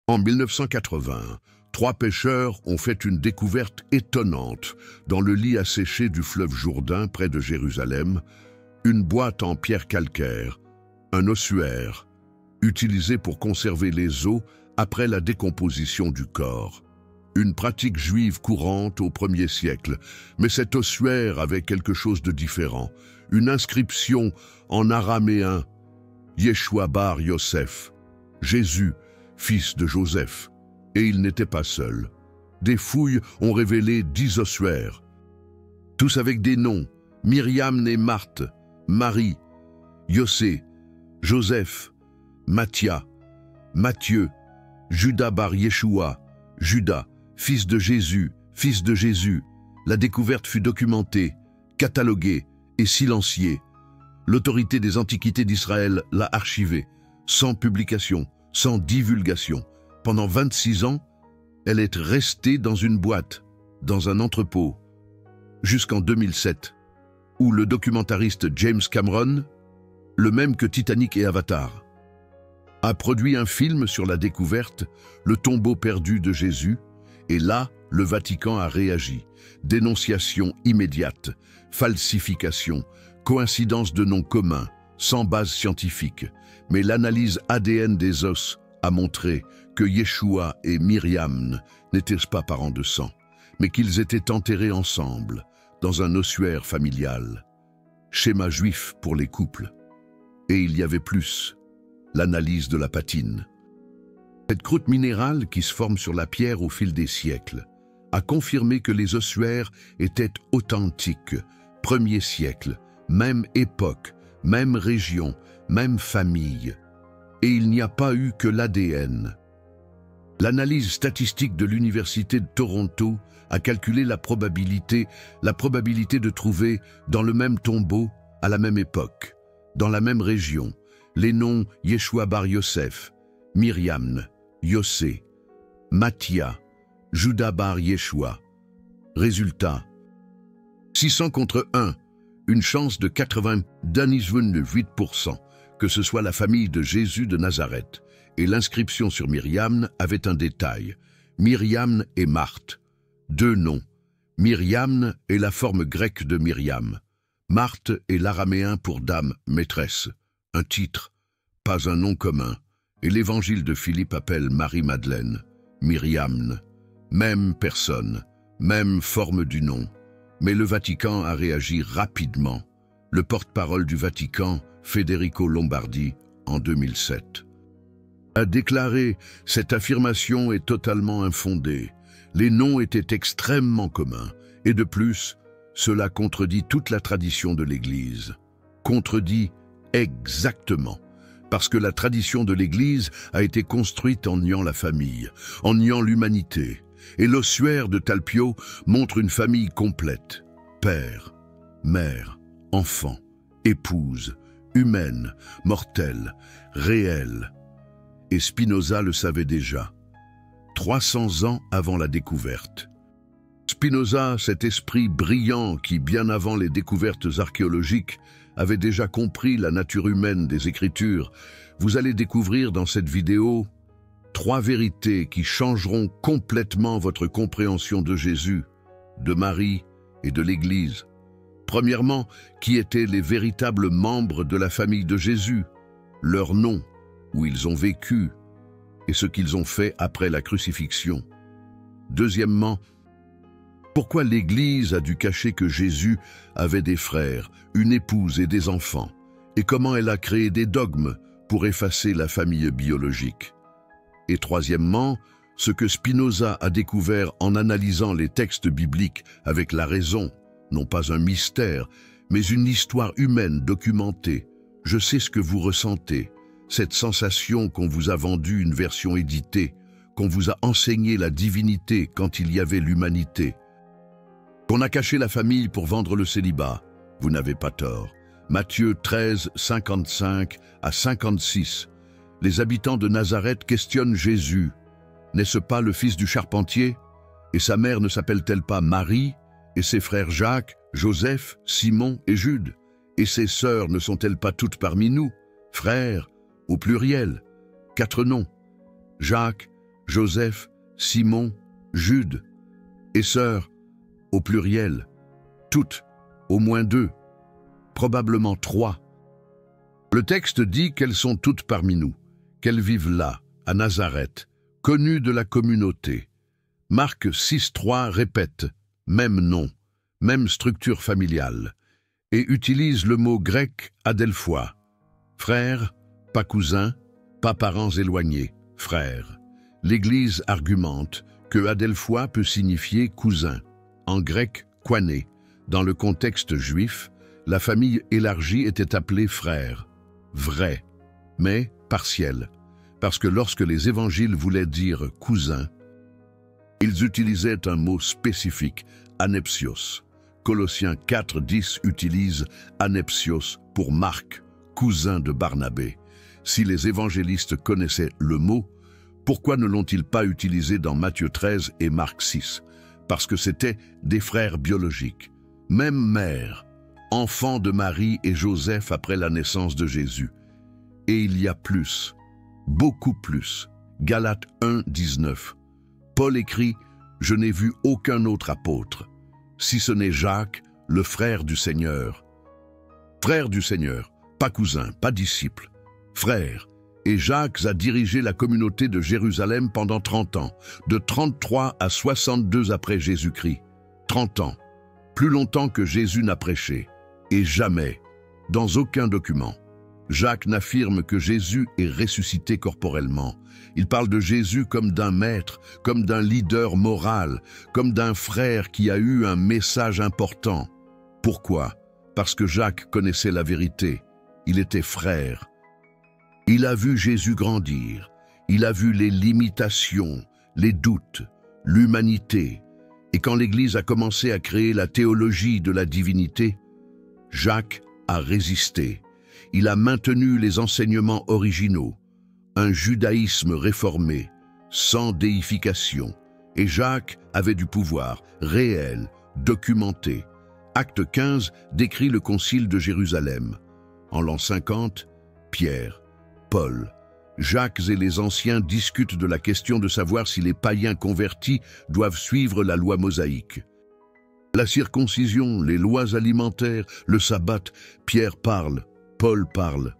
En 1980, 3 pêcheurs ont fait une découverte étonnante dans le lit asséché du fleuve Jourdain près de Jérusalem, une boîte en pierre calcaire, un ossuaire, utilisé pour conserver les os après la décomposition du corps. Une pratique juive courante au 1er siècle, mais cet ossuaire avait quelque chose de différent. Une inscription en araméen, Yeshua bar Yosef, Jésus, fils de Joseph. Et il n'était pas seul. Des fouilles ont révélé 10 ossuaires, tous avec des noms, Myriam née Marthe, Marie, Yossé, Joseph, Mathia, Matthieu, Judas bar Yeshua, Judas, fils de Jésus, fils de Jésus. La découverte fut documentée, cataloguée et silenciée. L'autorité des Antiquités d'Israël l'a archivée, sans publication, sans divulgation. Pendant 26 ans, elle est restée dans une boîte, dans un entrepôt, jusqu'en 2007, où le documentariste James Cameron, le même que Titanic et Avatar, a produit un film sur la découverte, le tombeau perdu de Jésus, et là, le Vatican a réagi. Dénonciation immédiate, falsification, coïncidence de noms communs, sans base scientifique. Mais l'analyse ADN des os a montré que Yeshua et Myriam n'étaient pas parents de sang, mais qu'ils étaient enterrés ensemble, dans un ossuaire familial. Schéma juif pour les couples. Et il y avait plus, l'analyse de la patine. Cette croûte minérale qui se forme sur la pierre au fil des siècles a confirmé que les ossuaires étaient authentiques, 1er siècle, même époque, même région, même famille. Et il n'y a pas eu que l'ADN. L'analyse statistique de l'Université de Toronto a calculé la probabilité de trouver dans le même tombeau, à la même époque, dans la même région, les noms Yeshua bar Yosef, Myriam, Yossé, Mathia, Judas bar Yeshua. Résultat, 600 contre 1, une chance de 98%, que ce soit la famille de Jésus de Nazareth. Et l'inscription sur Myriam avait un détail. Myriam et Marthe. 2 noms. Myriam est la forme grecque de Myriam. Marthe est l'araméen pour dame, maîtresse. Un titre, pas un nom commun. Et l'évangile de Philippe appelle Marie-Madeleine, Myriam. Même personne, même forme du nom. Mais le Vatican a réagi rapidement. Le porte-parole du Vatican, Federico Lombardi, en 2007, a déclaré « Cette affirmation est totalement infondée. Les noms étaient extrêmement communs. Et de plus, cela contredit toute la tradition de l'Église. » Contredit exactement. Parce que la tradition de l'Église a été construite en niant la famille, en niant l'humanité. Et l'ossuaire de Talpio montre une famille complète. Père, mère, enfant, épouse, humaine, mortelle, réelle. Et Spinoza le savait déjà, 300 ans avant la découverte. Spinoza, cet esprit brillant qui, bien avant les découvertes archéologiques, avait déjà compris la nature humaine des Écritures, vous allez découvrir dans cette vidéo 3 vérités qui changeront complètement votre compréhension de Jésus, de Marie et de l'Église. Premièrement, qui étaient les véritables membres de la famille de Jésus, leurs noms, où ils ont vécu, et ce qu'ils ont fait après la crucifixion. Deuxièmement, pourquoi l'Église a dû cacher que Jésus avait des frères, une épouse et des enfants, et comment elle a créé des dogmes pour effacer la famille biologique. Et troisièmement, ce que Spinoza a découvert en analysant les textes bibliques avec la raison, non pas un mystère, mais une histoire humaine documentée. Je sais ce que vous ressentez, cette sensation qu'on vous a vendu une version éditée, qu'on vous a enseigné la divinité quand il y avait l'humanité, qu'on a caché la famille pour vendre le célibat. Vous n'avez pas tort. Matthieu 13, 55 à 56. Les habitants de Nazareth questionnent Jésus. N'est-ce pas le fils du charpentier? Et sa mère ne s'appelle-t-elle pas Marie? Et ses frères Jacques, Joseph, Simon et Jude? Et ses sœurs ne sont-elles pas toutes parmi nous? Frères, au pluriel. 4 noms. Jacques, Joseph, Simon, Jude, et sœurs, au pluriel, toutes, au moins 2, probablement 3. Le texte dit qu'elles sont toutes parmi nous, qu'elles vivent là, à Nazareth, connues de la communauté. Marc 6,3 répète « même nom, même structure familiale » et utilise le mot grec adelphoi, frère, pas cousin, pas parents éloignés, frère. L'Église argumente que adelphoi peut signifier cousin, en grec koiné. Dans le contexte juif, la famille élargie était appelée frère, vrai, mais partiel, parce que lorsque les évangiles voulaient dire cousin, ils utilisaient un mot spécifique, anepsios. Colossiens 4,10 utilise anepsios pour Marc, cousin de Barnabé. Si les évangélistes connaissaient le mot, pourquoi ne l'ont-ils pas utilisé dans Matthieu 13 et Marc 6? Parce que c'étaient des frères biologiques, même mère, enfants de Marie et Joseph après la naissance de Jésus. Et il y a plus, beaucoup plus. Galates 1,19. Paul écrit « Je n'ai vu aucun autre apôtre, si ce n'est Jacques, le frère du Seigneur. » Frère du Seigneur, pas cousin, pas disciple, frère. Et Jacques a dirigé la communauté de Jérusalem pendant 30 ans, de 33 à 62 après Jésus-Christ. 30 ans, plus longtemps que Jésus n'a prêché. Et jamais, dans aucun document, Jacques n'affirme que Jésus est ressuscité corporellement. Il parle de Jésus comme d'un maître, comme d'un leader moral, comme d'un frère qui a eu un message important. Pourquoi? Parce que Jacques connaissait la vérité. Il était frère. Il a vu Jésus grandir. Il a vu les limitations, les doutes, l'humanité. Et quand l'Église a commencé à créer la théologie de la divinité, Jacques a résisté. Il a maintenu les enseignements originaux, un judaïsme réformé, sans déification. Et Jacques avait du pouvoir, réel, documenté. Acte 15 décrit le concile de Jérusalem. En l'an 50, Pierre, Paul, Jacques et les anciens discutent de la question de savoir si les païens convertis doivent suivre la loi mosaïque. La circoncision, les lois alimentaires, le sabbat, Pierre parle, Paul parle.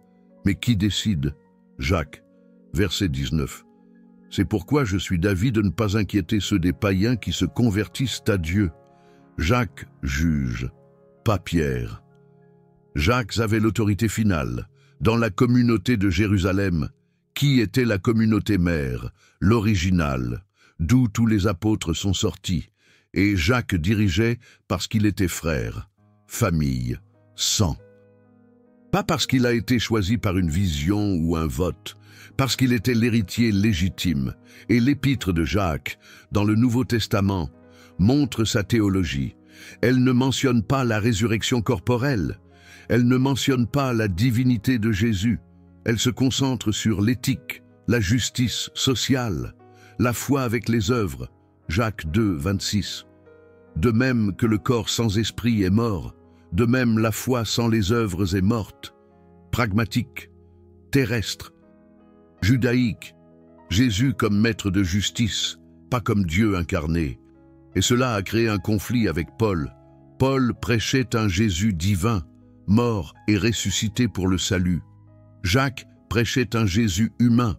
Mais qui décide? Jacques. Verset 19. C'est pourquoi je suis d'avis de ne pas inquiéter ceux des païens qui se convertissent à Dieu. Jacques juge, pas Pierre. Jacques avait l'autorité finale. Dans la communauté de Jérusalem, qui était la communauté mère, l'originale, d'où tous les apôtres sont sortis, et Jacques dirigeait parce qu'il était frère, famille, sang. Pas parce qu'il a été choisi par une vision ou un vote, parce qu'il était l'héritier légitime. Et l'épître de Jacques, dans le Nouveau Testament, montre sa théologie. Elle ne mentionne pas la résurrection corporelle. Elle ne mentionne pas la divinité de Jésus. Elle se concentre sur l'éthique, la justice sociale, la foi avec les œuvres. Jacques 2, 26. De même que le corps sans esprit est mort, de même la foi sans les œuvres est morte. Pragmatique, terrestre, judaïque, Jésus comme maître de justice, pas comme Dieu incarné. Et cela a créé un conflit avec Paul. Paul prêchait un Jésus divin, mort et ressuscité pour le salut. Jacques prêchait un Jésus humain,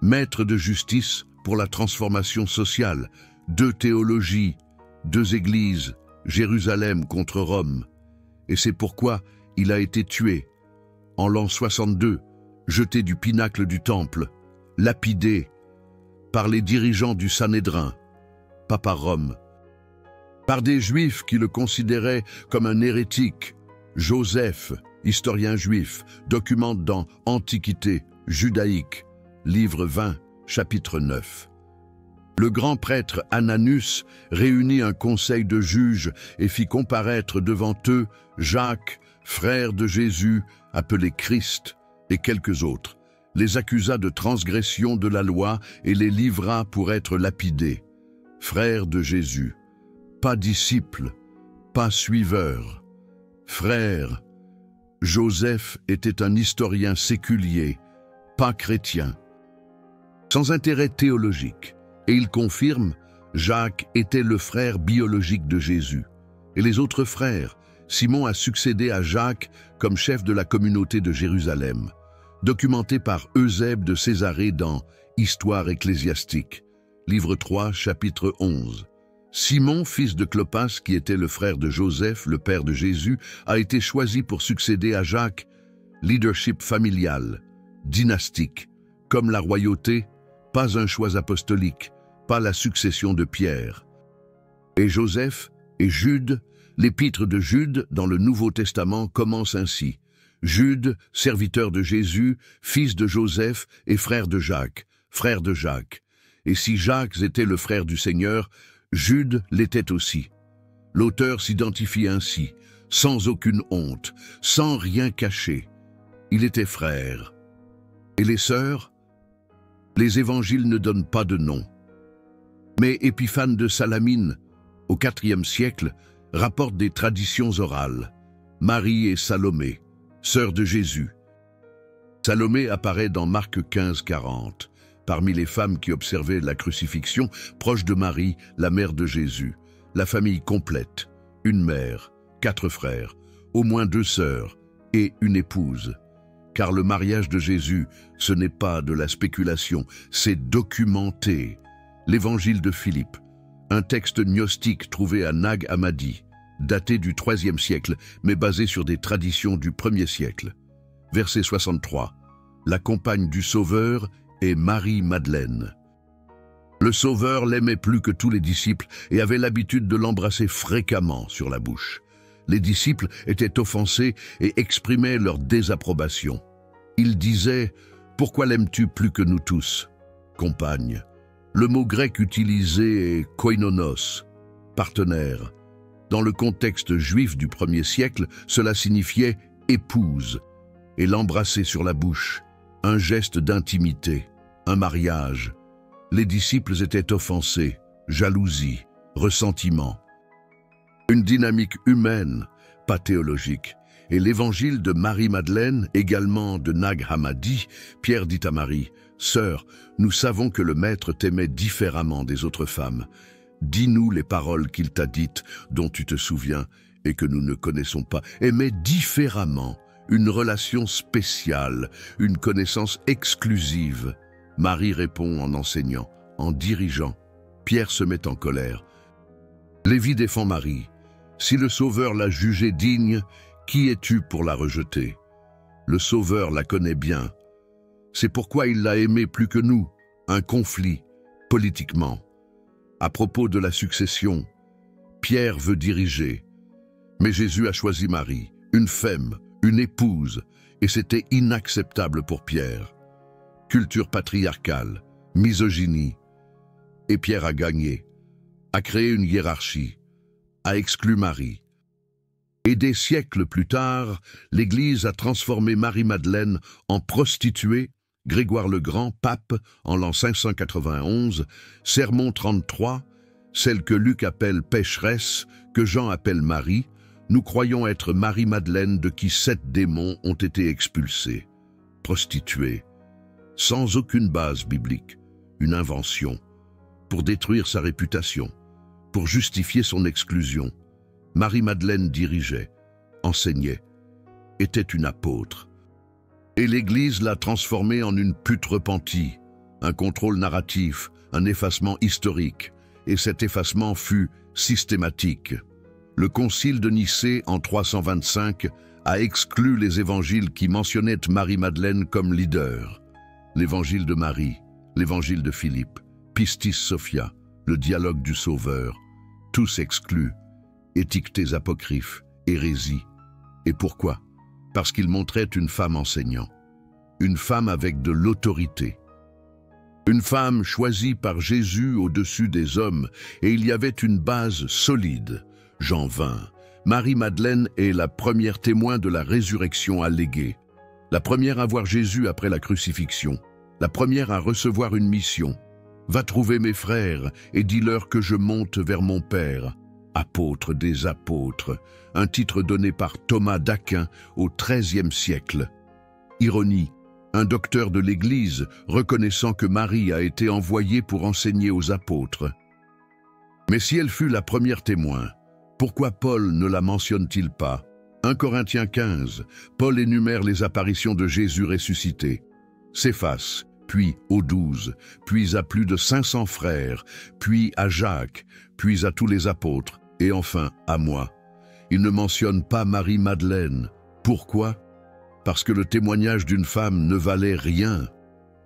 maître de justice pour la transformation sociale. 2 théologies, 2 églises, Jérusalem contre Rome. Et c'est pourquoi il a été tué. En l'an 62, jeté du pinacle du temple, lapidé par les dirigeants du Sanhédrin, pas par Rome, par des Juifs qui le considéraient comme un hérétique. Joseph, historien juif, documente dans Antiquité judaïque, livre 20, chapitre 9. Le grand prêtre Ananus réunit un conseil de juges et fit comparaître devant eux Jacques, frère de Jésus, appelé Christ, et quelques autres, les accusa de transgression de la loi et les livra pour être lapidés. Frère de Jésus, pas disciple, pas suiveur. Frère, Joseph était un historien séculier, pas chrétien. sans intérêt théologique. Et il confirme, Jacques était le frère biologique de Jésus. Et les autres frères, Simon a succédé à Jacques comme chef de la communauté de Jérusalem, documenté par Eusèbe de Césarée dans Histoire ecclésiastique, livre 3, chapitre 11. Simon, fils de Clopas, qui était le frère de Joseph, le père de Jésus, a été choisi pour succéder à Jacques. Leadership familial, dynastique, comme la royauté, pas un choix apostolique, pas la succession de Pierre. Et Joseph et Jude, l'épître de Jude dans le Nouveau Testament commence ainsi. Jude, serviteur de Jésus, fils de Joseph et frère de Jacques, frère de Jacques. Et si Jacques était le frère du Seigneur, Jude l'était aussi. L'auteur s'identifie ainsi, sans aucune honte, sans rien cacher. Il était frère. Et les sœurs? Les évangiles ne donnent pas de nom. Mais Épiphane de Salamine, au IVe siècle, rapporte des traditions orales. Marie et Salomé, sœurs de Jésus. Salomé apparaît dans Marc 15, 40. Parmi les femmes qui observaient la crucifixion, proche de Marie, la mère de Jésus, la famille complète, une mère, 4 frères, au moins 2 sœurs et une épouse. Car le mariage de Jésus, ce n'est pas de la spéculation, c'est documenté. L'Évangile de Philippe, un texte gnostique trouvé à Nag Hammadi, daté du IIIe siècle, mais basé sur des traditions du 1er siècle. Verset 63. La compagne du Sauveur est Marie-Madeleine. Le Sauveur l'aimait plus que tous les disciples et avait l'habitude de l'embrasser fréquemment sur la bouche. Les disciples étaient offensés et exprimaient leur désapprobation. Ils disaient « Pourquoi l'aimes-tu plus que nous tous ?» Compagne. Le mot grec utilisé est « koinonos », partenaire. Dans le contexte juif du 1er siècle, cela signifiait « épouse » et l'embrasser sur la bouche, un geste d'intimité, un mariage. Les disciples étaient offensés, jalousie, ressentiment. Une dynamique humaine, pas théologique. Et l'évangile de Marie-Madeleine, également de Nag Hammadi, Pierre dit à Marie, « Sœur, nous savons que le Maître t'aimait différemment des autres femmes. Dis-nous les paroles qu'il t'a dites, dont tu te souviens, et que nous ne connaissons pas. Aimait différemment, une relation spéciale, une connaissance exclusive. » Marie répond en enseignant, en dirigeant. Pierre se met en colère. Lévi défend Marie. Si le Sauveur l'a jugée digne, qui es-tu pour la rejeter? Le Sauveur la connaît bien. C'est pourquoi il l'a aimée plus que nous. Un conflit, politiquement. À propos de la succession, Pierre veut diriger. Mais Jésus a choisi Marie, une femme, une épouse, et c'était inacceptable pour Pierre. Culture patriarcale, misogynie. Et Pierre a gagné, a créé une hiérarchie, a exclu Marie. Et des siècles plus tard, l'Église a transformé Marie-Madeleine en prostituée. Grégoire le Grand, pape, en l'an 591, Sermon 33, celle que Luc appelle pécheresse, que Jean appelle Marie, nous croyons être Marie-Madeleine de qui 7 démons ont été expulsés. Prostituée, sans aucune base biblique, une invention, pour détruire sa réputation, pour justifier son exclusion. Marie-Madeleine dirigeait, enseignait, était une apôtre. Et l'Église l'a transformée en une pute repentie, un contrôle narratif, un effacement historique, et cet effacement fut systématique. Le Concile de Nicée, en 325, a exclu les évangiles qui mentionnaient Marie-Madeleine comme leader. L'évangile de Marie, l'évangile de Philippe, Pistis Sophia, le dialogue du Sauveur, tous exclus, étiquetés apocryphes, hérésie. Et pourquoi? Parce qu'ils montraient une femme enseignant, une femme avec de l'autorité, une femme choisie par Jésus au-dessus des hommes, et il y avait une base solide. Jean 20. Marie-Madeleine est la première témoin de la résurrection alléguée, la première à voir Jésus après la crucifixion, la première à recevoir une mission. Va trouver mes frères et dis-leur que je monte vers mon Père. Apôtre des apôtres, un titre donné par Thomas d'Aquin au XIIIe siècle. Ironie, un docteur de l'Église reconnaissant que Marie a été envoyée pour enseigner aux apôtres. Mais si elle fut la première témoin, pourquoi Paul ne la mentionne-t-il pas? 1 Corinthiens 15, Paul énumère les apparitions de Jésus ressuscité. Céphas, puis aux 12, puis à plus de 500 frères, puis à Jacques, puis à tous les apôtres, et enfin à moi. Il ne mentionne pas Marie-Madeleine. Pourquoi? Parce que le témoignage d'une femme ne valait rien.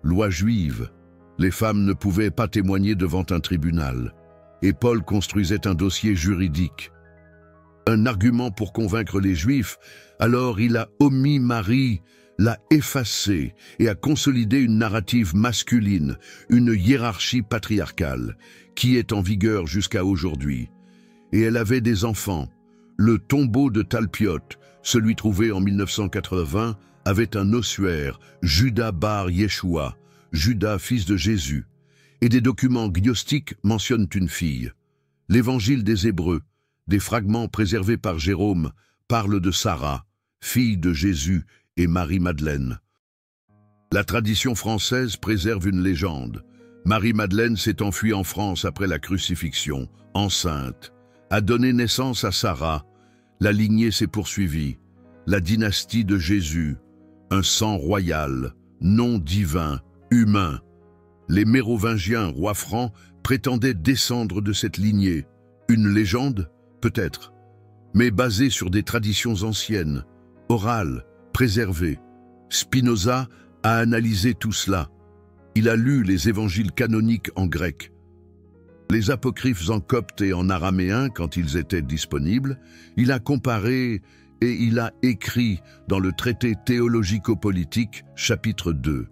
Loi juive. Les femmes ne pouvaient pas témoigner devant un tribunal. Et Paul construisait un dossier juridique. Un argument pour convaincre les Juifs, alors il a omis Marie, l'a effacée et a consolidé une narrative masculine, une hiérarchie patriarcale, qui est en vigueur jusqu'à aujourd'hui. Et elle avait des enfants. Le tombeau de Talpiot, celui trouvé en 1980, avait un ossuaire, Judas bar Yeshua, Judas fils de Jésus. Et des documents gnostiques mentionnent une fille. L'Évangile des Hébreux, des fragments préservés par Jérôme, parlent de Sarah, fille de Jésus et Marie-Madeleine. La tradition française préserve une légende. Marie-Madeleine s'est enfuie en France après la crucifixion, enceinte, a donné naissance à Sarah. La lignée s'est poursuivie. La dynastie de Jésus, un sang royal, nom divin, humain. Les Mérovingiens, rois francs, prétendaient descendre de cette lignée. Une légende? Peut-être. Mais basée sur des traditions anciennes, orales, préservées. Spinoza a analysé tout cela. Il a lu les évangiles canoniques en grec, les apocryphes en copte et en araméen quand ils étaient disponibles. Il a comparé et il a écrit dans le traité théologico-politique, chapitre 2.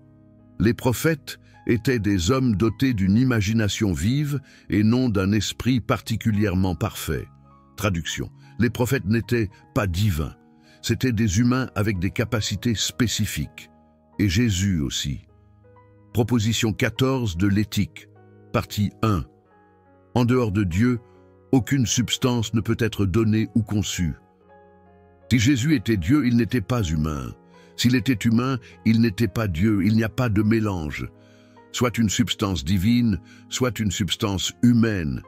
Les prophètes étaient des hommes dotés d'une imagination vive et non d'un esprit particulièrement parfait. Traduction. Les prophètes n'étaient pas divins. C'étaient des humains avec des capacités spécifiques. Et Jésus aussi. Proposition 14 de l'éthique, partie 1. En dehors de Dieu, aucune substance ne peut être donnée ou conçue. Si Jésus était Dieu, il n'était pas humain. S'il était humain, il n'était pas Dieu, il n'y a pas de mélange. Soit une substance divine, soit une substance humaine.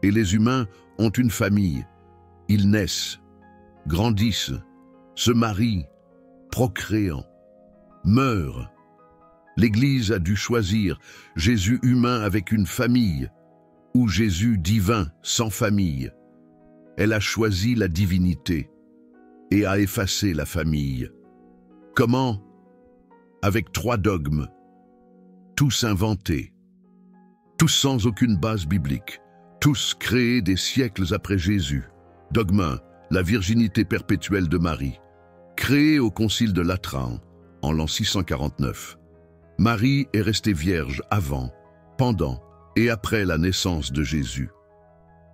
Et les humains ont une famille. Ils naissent, grandissent, se marient, procréant, meurent. L'Église a dû choisir Jésus humain avec une famille ou Jésus divin sans famille. Elle a choisi la divinité et a effacé la famille. Comment? Avec 3 dogmes, tous inventés, tous sans aucune base biblique, tous créés des siècles après Jésus. Dogme 1, la virginité perpétuelle de Marie, créée au concile de Latran en l'an 649. Marie est restée vierge avant, pendant et après la naissance de Jésus.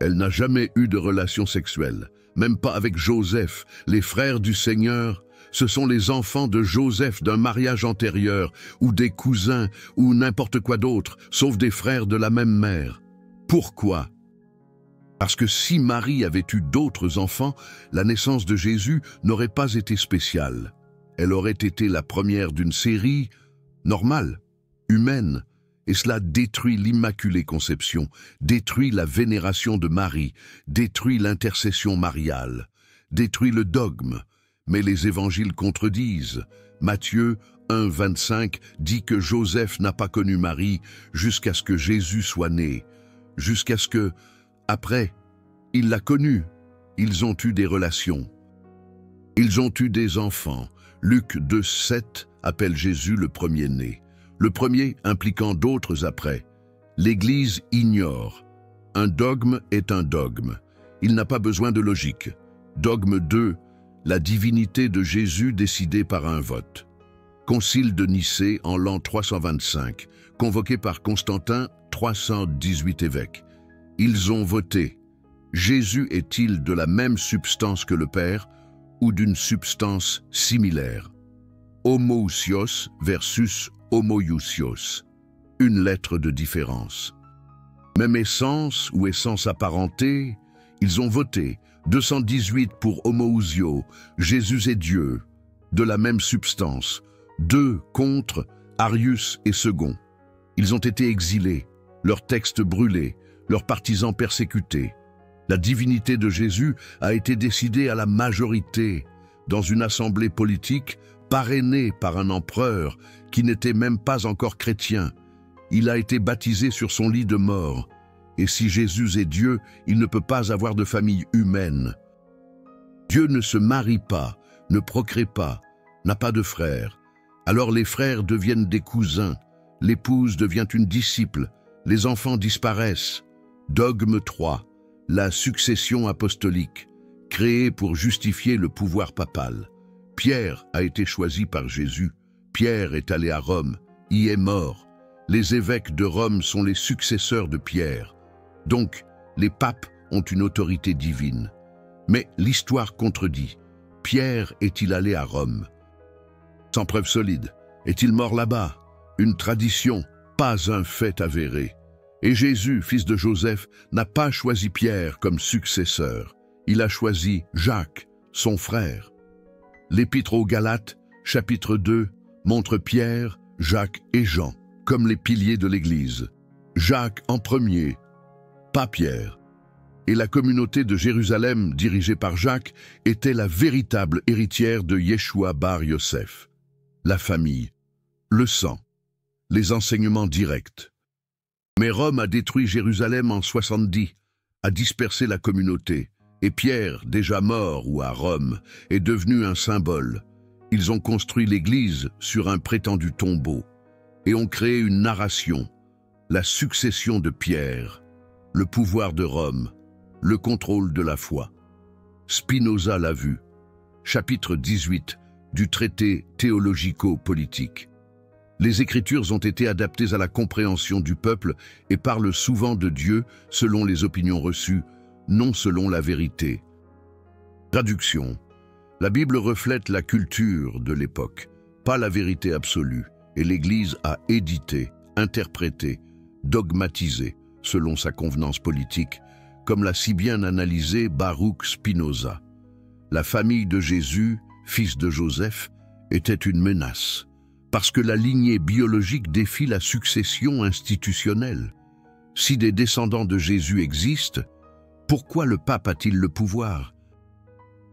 Elle n'a jamais eu de relation sexuelle, même pas avec Joseph. Les frères du Seigneur, ce sont les enfants de Joseph d'un mariage antérieur, ou des cousins, ou n'importe quoi d'autre, sauf des frères de la même mère. Pourquoi? Parce que si Marie avait eu d'autres enfants, la naissance de Jésus n'aurait pas été spéciale. Elle aurait été la première d'une série normale, humaine, et cela détruit l'Immaculée Conception, détruit la vénération de Marie, détruit l'intercession mariale, détruit le dogme. Mais les évangiles contredisent. Matthieu 1, 25 dit que Joseph n'a pas connu Marie jusqu'à ce que Jésus soit né, jusqu'à ce que, après, il l'a connue. Ils ont eu des relations. Ils ont eu des enfants. Luc 2, 7 appelle Jésus le premier-né. Le premier impliquant d'autres après. L'Église ignore. Un dogme est un dogme. Il n'a pas besoin de logique. Dogme 2, la divinité de Jésus décidée par un vote. Concile de Nicée en l'an 325, convoqué par Constantin, 318 évêques. Ils ont voté. Jésus est-il de la même substance que le Père ou d'une substance similaire? Homoousios versus homoiousios. Une lettre de différence. Même essence ou essence apparentée, ils ont voté. 218 pour homoousios, Jésus est Dieu, de la même substance. 2 contre Arius et Second. Ils ont été exilés, leurs textes brûlés, leurs partisans persécutés. La divinité de Jésus a été décidée à la majorité, dans une assemblée politique parrainée par un empereur qui n'était même pas encore chrétien. Il a été baptisé sur son lit de mort. Et si Jésus est Dieu, il ne peut pas avoir de famille humaine. Dieu ne se marie pas, ne procrée pas, n'a pas de frères. Alors les frères deviennent des cousins, l'épouse devient une disciple, les enfants disparaissent. Dogme 3, la succession apostolique, créée pour justifier le pouvoir papal. Pierre a été choisi par Jésus, Pierre est allé à Rome, y est mort. Les évêques de Rome sont les successeurs de Pierre. Donc, les papes ont une autorité divine. Mais l'histoire contredit. Pierre est-il allé à Rome? Sans preuve solide. Est-il mort là-bas? Une tradition, pas un fait avéré. Et Jésus, fils de Joseph, n'a pas choisi Pierre comme successeur. Il a choisi Jacques, son frère. L'Épître aux Galates, chapitre 2, montre Pierre, Jacques et Jean comme les piliers de l'Église. Jacques en premier, pas Pierre. Et la communauté de Jérusalem, dirigée par Jacques, était la véritable héritière de Yeshua bar Yosef. La famille, le sang, les enseignements directs. Mais Rome a détruit Jérusalem en 70, a dispersé la communauté, et Pierre, déjà mort ou à Rome, est devenu un symbole. Ils ont construit l'Église sur un prétendu tombeau, et ont créé une narration, la succession de Pierre, le pouvoir de Rome, le contrôle de la foi. Spinoza l'a vu, chapitre 18 du traité théologico-politique. Les Écritures ont été adaptées à la compréhension du peuple et parlent souvent de Dieu selon les opinions reçues, non selon la vérité. Traduction. La Bible reflète la culture de l'époque, pas la vérité absolue, et l'Église a édité, interprété, dogmatisé, selon sa convenance politique, comme l'a si bien analysé Baruch Spinoza. La famille de Jésus, fils de Joseph, était une menace, parce que la lignée biologique défie la succession institutionnelle. Si des descendants de Jésus existent, pourquoi le pape a-t-il le pouvoir?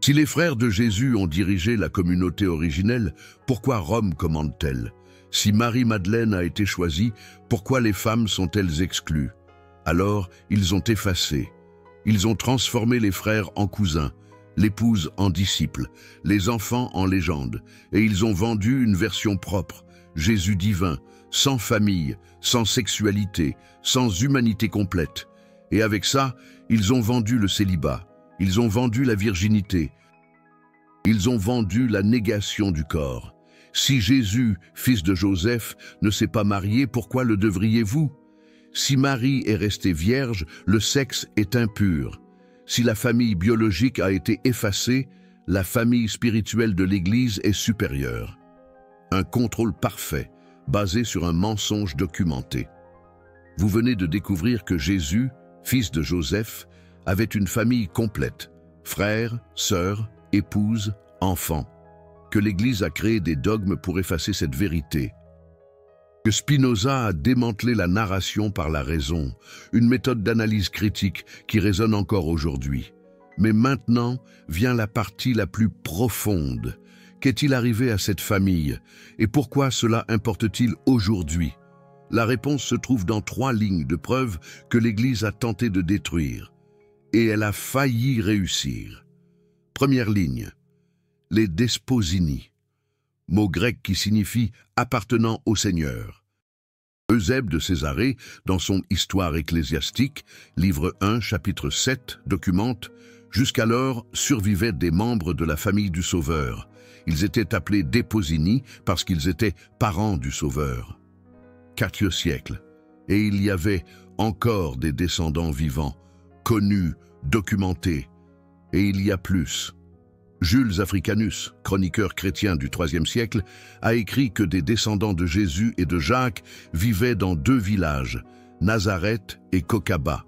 Si les frères de Jésus ont dirigé la communauté originelle, pourquoi Rome commande-t-elle? Si Marie-Madeleine a été choisie, pourquoi les femmes sont-elles exclues? Alors, ils ont effacé. Ils ont transformé les frères en cousins, l'épouse en disciple, les enfants en légende, et ils ont vendu une version propre, Jésus divin, sans famille, sans sexualité, sans humanité complète. Et avec ça, ils ont vendu le célibat, ils ont vendu la virginité, ils ont vendu la négation du corps. Si Jésus, fils de Joseph, ne s'est pas marié, pourquoi le devriez-vous? Si Marie est restée vierge, le sexe est impur. Si la famille biologique a été effacée, la famille spirituelle de l'Église est supérieure. Un contrôle parfait, basé sur un mensonge documenté. Vous venez de découvrir que Jésus, fils de Joseph, avait une famille complète, frères, sœurs, épouses, enfants. Que l'Église a créé des dogmes pour effacer cette vérité. Que Spinoza a démantelé la narration par la raison, une méthode d'analyse critique qui résonne encore aujourd'hui. Mais maintenant vient la partie la plus profonde. Qu'est-il arrivé à cette famille? Et pourquoi cela importe-t-il aujourd'hui? La réponse se trouve dans 3 lignes de preuve que l'Église a tenté de détruire. Et elle a failli réussir. Première ligne. Les desposini, mot grec qui signifie « appartenant au Seigneur ». Eusèbe de Césarée, dans son Histoire ecclésiastique, livre 1, chapitre 7, documente « Jusqu'alors survivaient des membres de la famille du Sauveur. Ils étaient appelés déposini parce qu'ils étaient parents du Sauveur. » 4e siècle, et il y avait encore des descendants vivants, connus, documentés, et il y a plus. Jules Africanus, chroniqueur chrétien du IIIe siècle, a écrit que des descendants de Jésus et de Jacques vivaient dans 2 villages, Nazareth et Kokaba.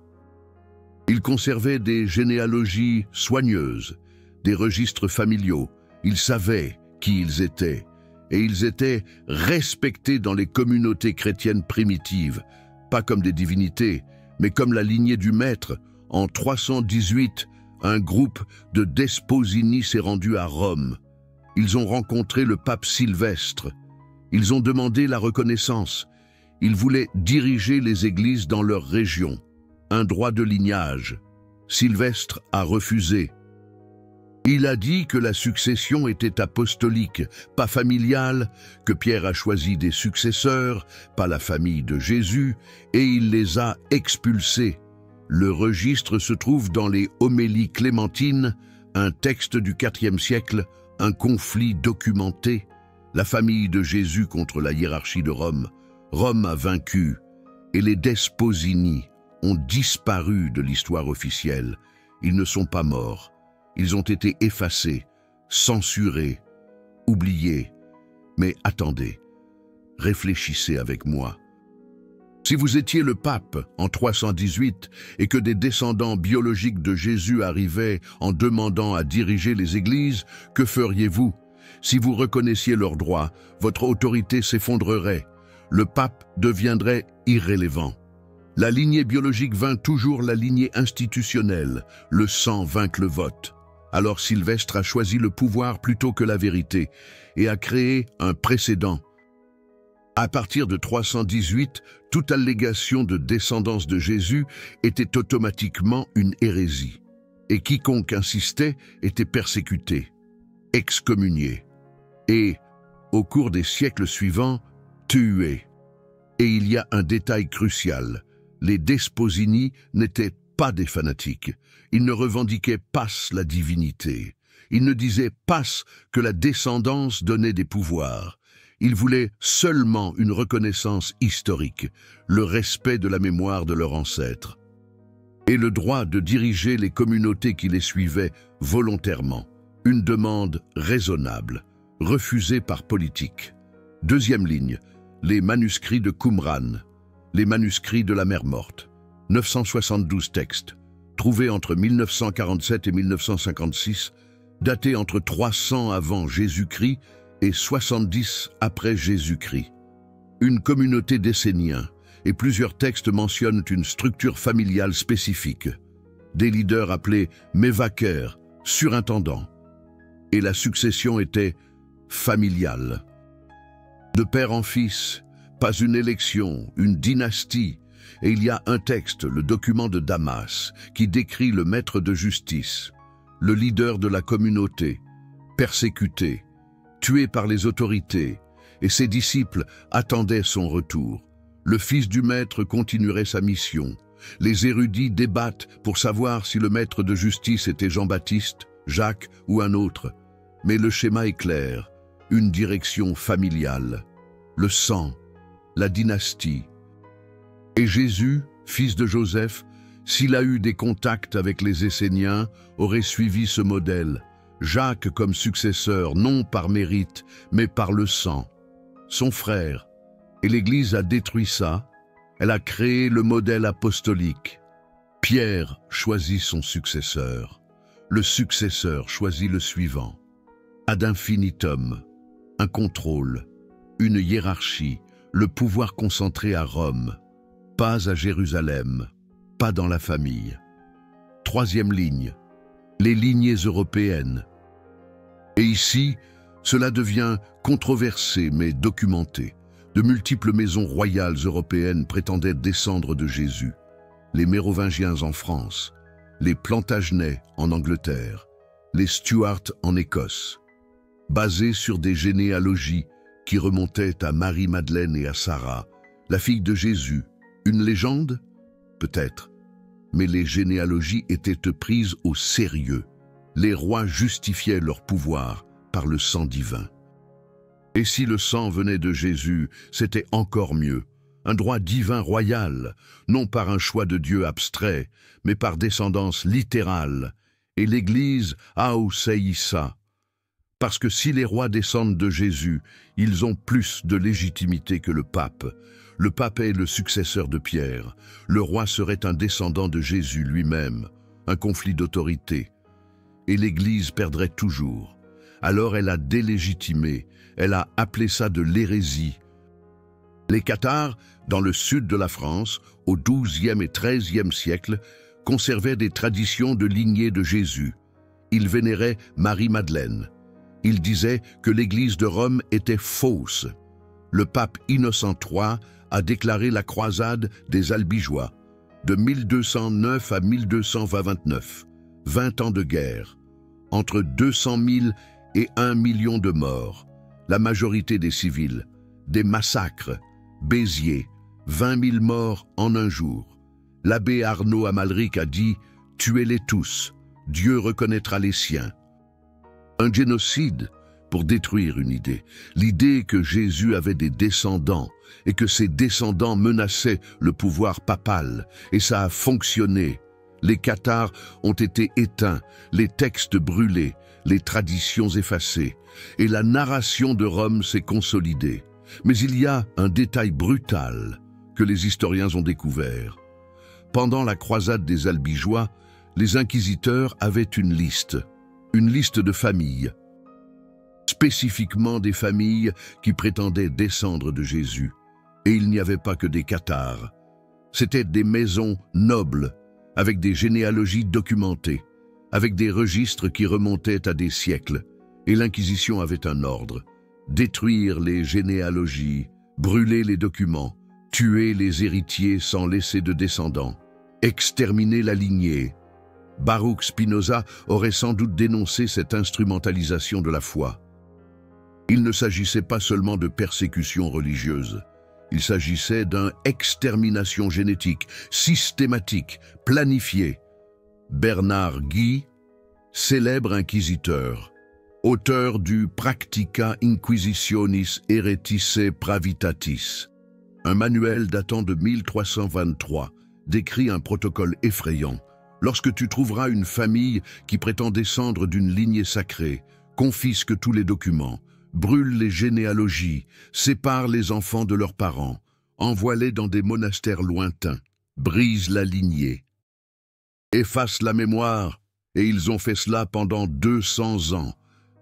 Ils conservaient des généalogies soigneuses, des registres familiaux, ils savaient qui ils étaient, et ils étaient respectés dans les communautés chrétiennes primitives, pas comme des divinités, mais comme la lignée du Maître. En 318, un groupe de Desposini s'est rendu à Rome. Ils ont rencontré le pape Sylvestre. Ils ont demandé la reconnaissance. Ils voulaient diriger les églises dans leur région, un droit de lignage. Sylvestre a refusé. Il a dit que la succession était apostolique, pas familiale, que Pierre a choisi des successeurs, pas la famille de Jésus, et il les a expulsés. Le registre se trouve dans les Homélies clémentines, un texte du IVe siècle, un conflit documenté. La famille de Jésus contre la hiérarchie de Rome. Rome a vaincu, et les Desposini ont disparu de l'histoire officielle. Ils ne sont pas morts. Ils ont été effacés, censurés, oubliés. Mais attendez, réfléchissez avec moi. Si vous étiez le pape en 318 et que des descendants biologiques de Jésus arrivaient en demandant à diriger les églises, que feriez-vous? Si vous reconnaissiez leurs droits, votre autorité s'effondrerait. Le pape deviendrait irrélevant. La lignée biologique vainc toujours la lignée institutionnelle. Le sang vainc le vote. Alors Sylvestre a choisi le pouvoir plutôt que la vérité et a créé un précédent. À partir de 318, toute allégation de descendance de Jésus était automatiquement une hérésie, et quiconque insistait était persécuté, excommunié, et, au cours des siècles suivants, tué. Et il y a un détail crucial, les Desposini n'étaient pas des fanatiques, ils ne revendiquaient pas la divinité, ils ne disaient pas que la descendance donnait des pouvoirs. Ils voulaient seulement une reconnaissance historique, le respect de la mémoire de leurs ancêtres, et le droit de diriger les communautés qui les suivaient volontairement. Une demande raisonnable, refusée par politique. Deuxième ligne, les manuscrits de Qumran, les manuscrits de la Mer Morte. 972 textes, trouvés entre 1947 et 1956, datés entre 300 avant Jésus-Christ et 70 après Jésus-Christ. Une communauté d'Esséniens, et plusieurs textes mentionnent une structure familiale spécifique. Des leaders appelés mévaqueurs, surintendants. Et la succession était familiale. De père en fils, pas une élection, une dynastie. Et il y a un texte, le document de Damas, qui décrit le maître de justice, le leader de la communauté, persécuté, tué par les autorités, et ses disciples attendaient son retour. Le fils du maître continuerait sa mission. Les érudits débattent pour savoir si le maître de justice était Jean-Baptiste, Jacques ou un autre. Mais le schéma est clair, une direction familiale, le sang, la dynastie. Et Jésus, fils de Joseph, s'il a eu des contacts avec les Esséniens, aurait suivi ce modèle. Jacques comme successeur, non par mérite, mais par le sang. Son frère. Et l'Église a détruit ça. Elle a créé le modèle apostolique. Pierre choisit son successeur. Le successeur choisit le suivant. Ad infinitum, un contrôle, une hiérarchie, le pouvoir concentré à Rome, pas à Jérusalem, pas dans la famille. Troisième ligne, les lignées européennes. Et ici, cela devient controversé mais documenté. De multiples maisons royales européennes prétendaient descendre de Jésus. Les Mérovingiens en France, les Plantagenets en Angleterre, les Stuarts en Écosse, basés sur des généalogies qui remontaient à Marie-Madeleine et à Sarah, la fille de Jésus. Une légende? Peut-être. Mais les généalogies étaient prises au sérieux. Les rois justifiaient leur pouvoir par le sang divin. Et si le sang venait de Jésus, c'était encore mieux. Un droit divin royal, non par un choix de Dieu abstrait, mais par descendance littérale. Et l'Église a aussi ça. Parce que si les rois descendent de Jésus, ils ont plus de légitimité que le pape. Le pape est le successeur de Pierre. Le roi serait un descendant de Jésus lui-même, un conflit d'autorité. Et l'Église perdrait toujours. Alors elle a délégitimé, elle a appelé ça de l'hérésie. Les Cathares, dans le sud de la France, au XIIe et XIIIe siècle, conservaient des traditions de lignée de Jésus. Ils vénéraient Marie-Madeleine. Ils disaient que l'Église de Rome était fausse. Le pape Innocent III a déclaré la croisade des Albigeois, de 1209 à 1229, 20 ans de guerre, entre 200 000 et 1 million de morts, la majorité des civils, des massacres, Béziers, 20 000 morts en un jour. L'abbé Arnaud Amalric a dit « Tuez-les tous, Dieu reconnaîtra les siens ». Un génocide pour détruire une idée, l'idée que Jésus avait des descendants et que ces descendants menaçaient le pouvoir papal, et ça a fonctionné. Les Cathares ont été éteints, les textes brûlés, les traditions effacées, et la narration de Rome s'est consolidée. Mais il y a un détail brutal que les historiens ont découvert. Pendant la croisade des Albigeois, les inquisiteurs avaient une liste de familles, spécifiquement des familles qui prétendaient descendre de Jésus. Et il n'y avait pas que des Cathares. C'étaient des maisons nobles, avec des généalogies documentées, avec des registres qui remontaient à des siècles. Et l'Inquisition avait un ordre: détruire les généalogies, brûler les documents, tuer les héritiers sans laisser de descendants, exterminer la lignée. Baruch Spinoza aurait sans doute dénoncé cette instrumentalisation de la foi. Il ne s'agissait pas seulement de persécution religieuse, il s'agissait d'une extermination génétique, systématique, planifiée. Bernard Guy, célèbre inquisiteur, auteur du Practica Inquisitionis Heretice Pravitatis, un manuel datant de 1323, décrit un protocole effrayant. Lorsque tu trouveras une famille qui prétend descendre d'une lignée sacrée, confisque tous les documents, brûle les généalogies, sépare les enfants de leurs parents, envoie-les dans des monastères lointains, brise la lignée, efface la mémoire, et ils ont fait cela pendant 200 ans,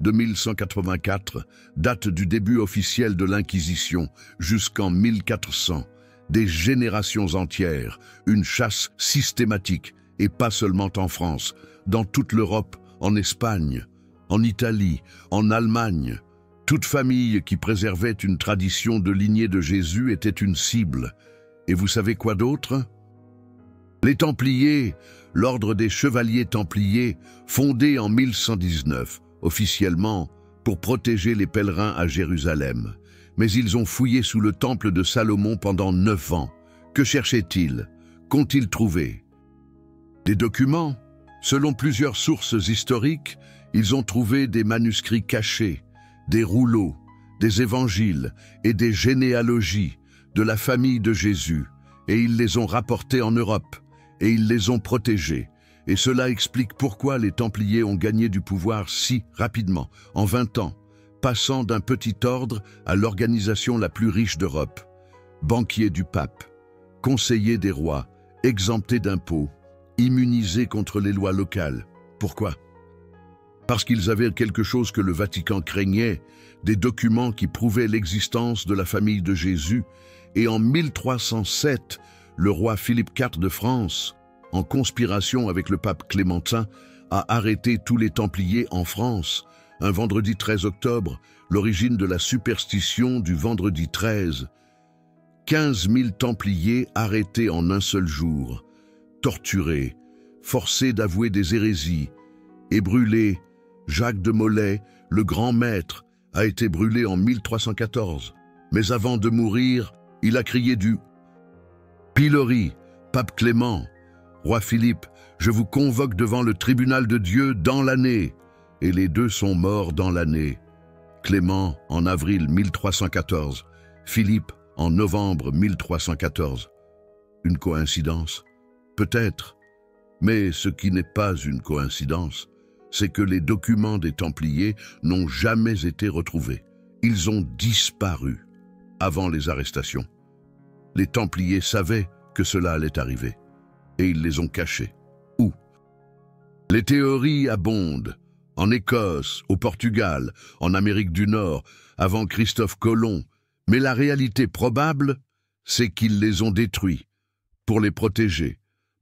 de 1184, date du début officiel de l'Inquisition, jusqu'en 1400, des générations entières, une chasse systématique, et pas seulement en France, dans toute l'Europe, en Espagne, en Italie, en Allemagne. Toute famille qui préservait une tradition de lignée de Jésus était une cible. Et vous savez quoi d'autre? Les Templiers, l'ordre des Chevaliers Templiers, fondé en 1119, officiellement, pour protéger les pèlerins à Jérusalem. Mais ils ont fouillé sous le temple de Salomon pendant 9 ans. Que cherchaient-ils? Qu'ont-ils trouvé? Des documents. Selon plusieurs sources historiques, ils ont trouvé des manuscrits cachés, des rouleaux, des évangiles et des généalogies de la famille de Jésus, et ils les ont rapportés en Europe, et ils les ont protégés. Et cela explique pourquoi les Templiers ont gagné du pouvoir si rapidement, en 20 ans, passant d'un petit ordre à l'organisation la plus riche d'Europe. Banquiers du pape, conseillers des rois, exemptés d'impôts, immunisés contre les lois locales. Pourquoi? Parce qu'ils avaient quelque chose que le Vatican craignait, des documents qui prouvaient l'existence de la famille de Jésus, et en 1307, le roi Philippe IV de France, en conspiration avec le pape Clémentin, a arrêté tous les Templiers en France, un vendredi 13 octobre, l'origine de la superstition du vendredi 13. 15 000 Templiers arrêtés en un seul jour, torturés, forcés d'avouer des hérésies, et brûlés. Jacques de Molay, le grand maître, a été brûlé en 1314. Mais avant de mourir, il a crié du pilori, pape Clément, roi Philippe, je vous convoque devant le tribunal de Dieu dans l'année. Et les deux sont morts dans l'année. Clément en avril 1314, Philippe en novembre 1314. Une coïncidence? Peut-être. Mais ce qui n'est pas une coïncidence, c'est que les documents des Templiers n'ont jamais été retrouvés. Ils ont disparu avant les arrestations. Les Templiers savaient que cela allait arriver, et ils les ont cachés. Où? Les théories abondent. en Écosse, au Portugal, en Amérique du Nord, avant Christophe Colomb. Mais la réalité probable, c'est qu'ils les ont détruits, pour les protéger.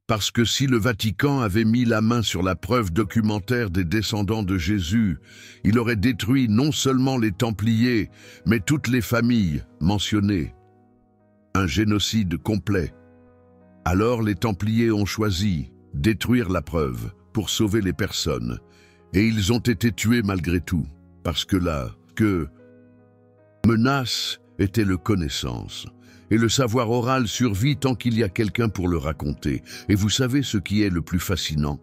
Parce que si le Vatican avait mis la main sur la preuve documentaire des descendants de Jésus, il aurait détruit non seulement les Templiers, mais toutes les familles mentionnées. Un génocide complet. Alors les Templiers ont choisi détruire la preuve pour sauver les personnes. Et ils ont été tués malgré tout, parce que la menace était le connaissance. Et le savoir oral survit tant qu'il y a quelqu'un pour le raconter. Et vous savez ce qui est le plus fascinant?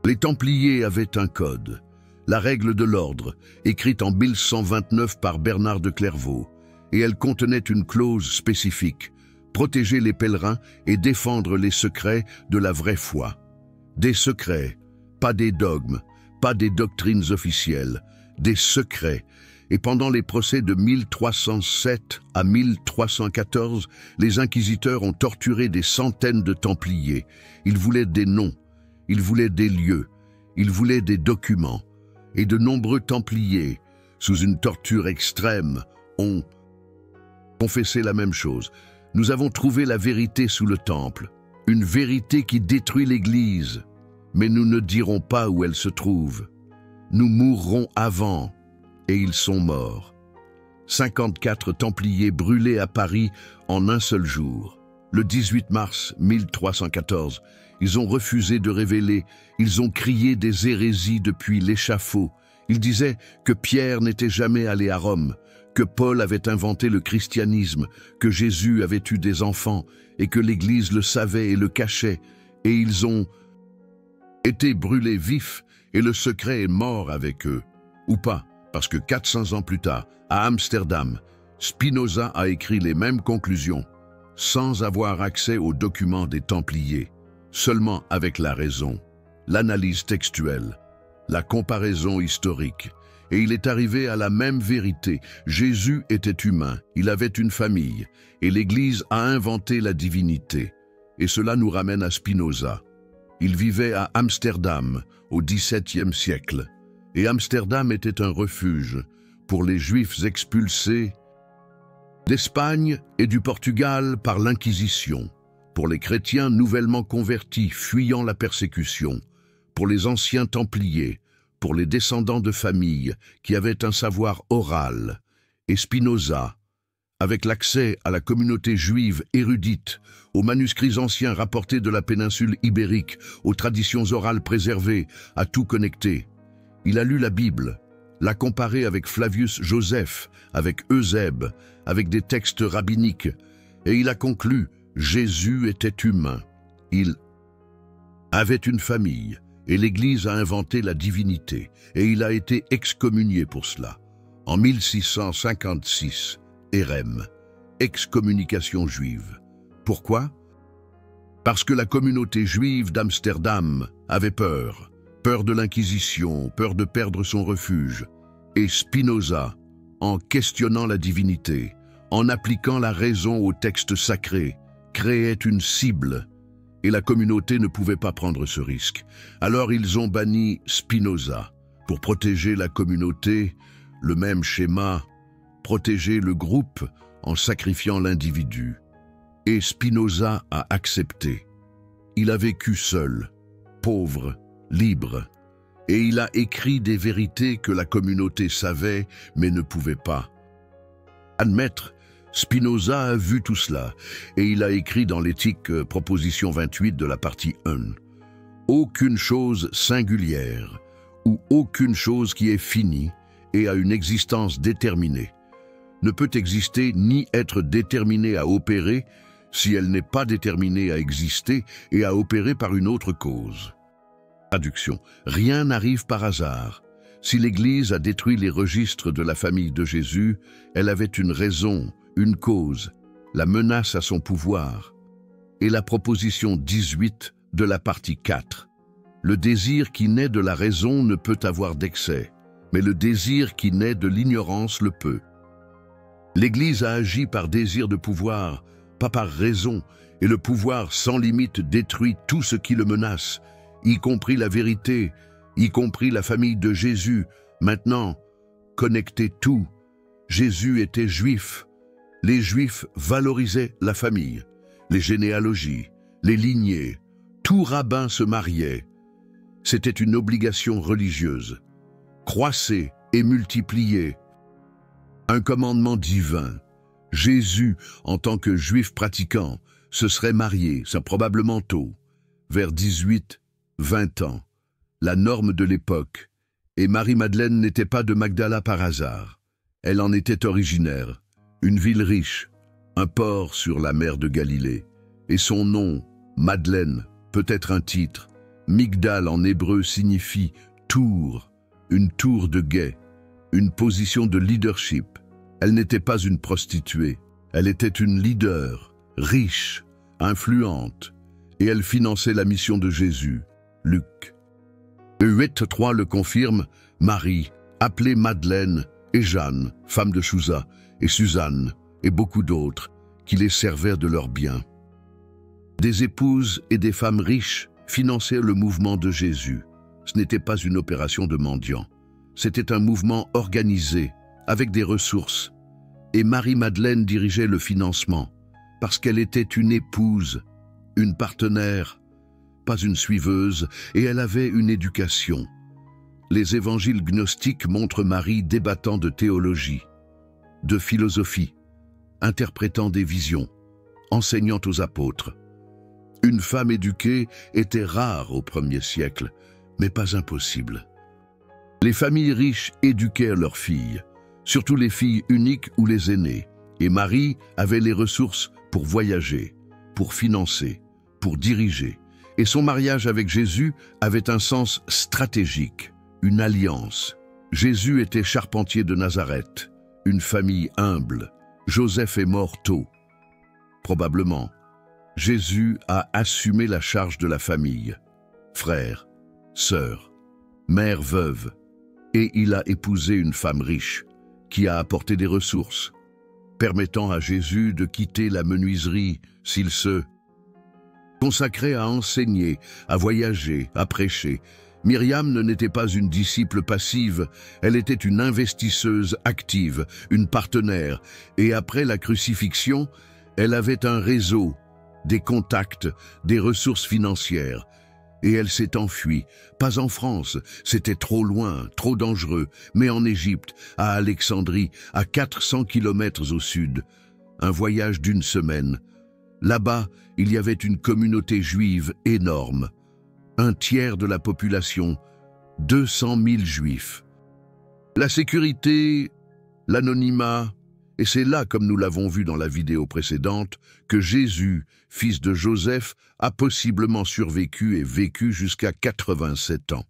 Les Templiers avaient un code, la règle de l'ordre, écrite en 1129 par Bernard de Clairvaux. Et elle contenait une clause spécifique, protéger les pèlerins et défendre les secrets de la vraie foi. Des secrets, pas des dogmes, pas des doctrines officielles, des secrets. Et pendant les procès de 1307 à 1314, les inquisiteurs ont torturé des centaines de Templiers. Ils voulaient des noms, ils voulaient des lieux, ils voulaient des documents. Et de nombreux Templiers, sous une torture extrême, ont confessé la même chose. Nous avons trouvé la vérité sous le temple, une vérité qui détruit l'Église. Mais nous ne dirons pas où elle se trouve. Nous mourrons avant. Et ils sont morts. 54 Templiers brûlés à Paris en un seul jour. Le 18 mars 1314, ils ont refusé de révéler, ils ont crié des hérésies depuis l'échafaud. Ils disaient que Pierre n'était jamais allé à Rome, que Paul avait inventé le christianisme, que Jésus avait eu des enfants et que l'Église le savait et le cachait. Et ils ont été brûlés vifs et le secret est mort avec eux. Ou pas. Parce que 400 ans plus tard, à Amsterdam, Spinoza a écrit les mêmes conclusions, sans avoir accès aux documents des Templiers, seulement avec la raison, l'analyse textuelle, la comparaison historique. Et il est arrivé à la même vérité. Jésus était humain, il avait une famille, et l'Église a inventé la divinité. Et cela nous ramène à Spinoza. Il vivait à Amsterdam, au XVIIe siècle. Et Amsterdam était un refuge pour les Juifs expulsés d'Espagne et du Portugal par l'Inquisition, pour les chrétiens nouvellement convertis fuyant la persécution, pour les anciens Templiers, pour les descendants de familles qui avaient un savoir oral, et Spinoza, avec l'accès à la communauté juive érudite, aux manuscrits anciens rapportés de la péninsule ibérique, aux traditions orales préservées, à tout connecté. Il a lu la Bible, l'a comparée avec Flavius Joseph, avec Eusèbe, avec des textes rabbiniques, et il a conclu « Jésus était humain. Il avait une famille, et l'Église a inventé la divinité, et il a été excommunié pour cela. » En 1656, Érème, excommunication juive. Pourquoi? Parce que la communauté juive d'Amsterdam avait peur. Peur de l'Inquisition, peur de perdre son refuge. Et Spinoza, en questionnant la divinité, en appliquant la raison au texte sacré, créait une cible. Et la communauté ne pouvait pas prendre ce risque. Alors ils ont banni Spinoza. Pour protéger la communauté, le même schéma, protéger le groupe en sacrifiant l'individu. Et Spinoza a accepté. Il a vécu seul, pauvre, libre, et il a écrit des vérités que la communauté savait mais ne pouvait pas admettre. Spinoza a vu tout cela, et il a écrit dans l'éthique proposition 28 de la partie 1. Aucune chose singulière, ou aucune chose qui est finie et a une existence déterminée, ne peut exister ni être déterminée à opérer si elle n'est pas déterminée à exister et à opérer par une autre cause. Traduction. Rien n'arrive par hasard. Si l'Église a détruit les registres de la famille de Jésus, elle avait une raison, une cause, la menace à son pouvoir. Et la proposition 18 de la partie 4. Le désir qui naît de la raison ne peut avoir d'excès, mais le désir qui naît de l'ignorance le peut. L'Église a agi par désir de pouvoir, pas par raison, et le pouvoir sans limite détruit tout ce qui le menace, y compris la vérité, y compris la famille de Jésus. Maintenant, connectez tout. Jésus était juif. Les Juifs valorisaient la famille, les généalogies, les lignées. Tout rabbin se mariait. C'était une obligation religieuse. Croissez et multipliez. Un commandement divin. Jésus, en tant que juif pratiquant, se serait marié, ça probablement tôt, vers 18, 20 ans, la norme de l'époque. Et Marie-Madeleine n'était pas de Magdala par hasard. Elle en était originaire. Une ville riche, un port sur la mer de Galilée. Et son nom, Madeleine, peut être un titre. Migdal en hébreu signifie tour, une tour de guet, une position de leadership. Elle n'était pas une prostituée, elle était une leader, riche, influente, et elle finançait la mission de Jésus. Luc. 8.3 le confirme, Marie, appelée Madeleine, et Jeanne, femme de Chouza, et Suzanne, et beaucoup d'autres, qui les servaient de leurs biens. Des épouses et des femmes riches finançaient le mouvement de Jésus. Ce n'était pas une opération de mendiants. C'était un mouvement organisé, avec des ressources. Et Marie-Madeleine dirigeait le financement, parce qu'elle était une épouse, une partenaire, pas une suiveuse, et elle avait une éducation. Les évangiles gnostiques montrent Marie débattant de théologie, de philosophie, interprétant des visions, enseignant aux apôtres. Une femme éduquée était rare au 1er siècle, mais pas impossible. Les familles riches éduquaient leurs filles, surtout les filles uniques ou les aînées, et Marie avait les ressources pour voyager, pour financer, pour diriger, et son mariage avec Jésus avait un sens stratégique, une alliance. Jésus était charpentier de Nazareth, une famille humble. Joseph est mort tôt. Probablement, Jésus a assumé la charge de la famille, frère, sœur, mère veuve, et il a épousé une femme riche, qui a apporté des ressources, permettant à Jésus de quitter la menuiserie s'il se consacrait à enseigner, à voyager, à prêcher. Myriam n'était pas une disciple passive, elle était une investisseuse active, une partenaire, et après la crucifixion, elle avait un réseau, des contacts, des ressources financières. Et elle s'est enfuie, pas en France, c'était trop loin, trop dangereux, mais en Égypte, à Alexandrie, à 400 kilomètres au sud. Un voyage d'1 semaine. Là-bas, il y avait une communauté juive énorme. 1/3 de la population, 200 000 juifs. La sécurité, l'anonymat, et c'est là, comme nous l'avons vu dans la vidéo précédente, que Jésus, fils de Joseph, a possiblement survécu et vécu jusqu'à 87 ans.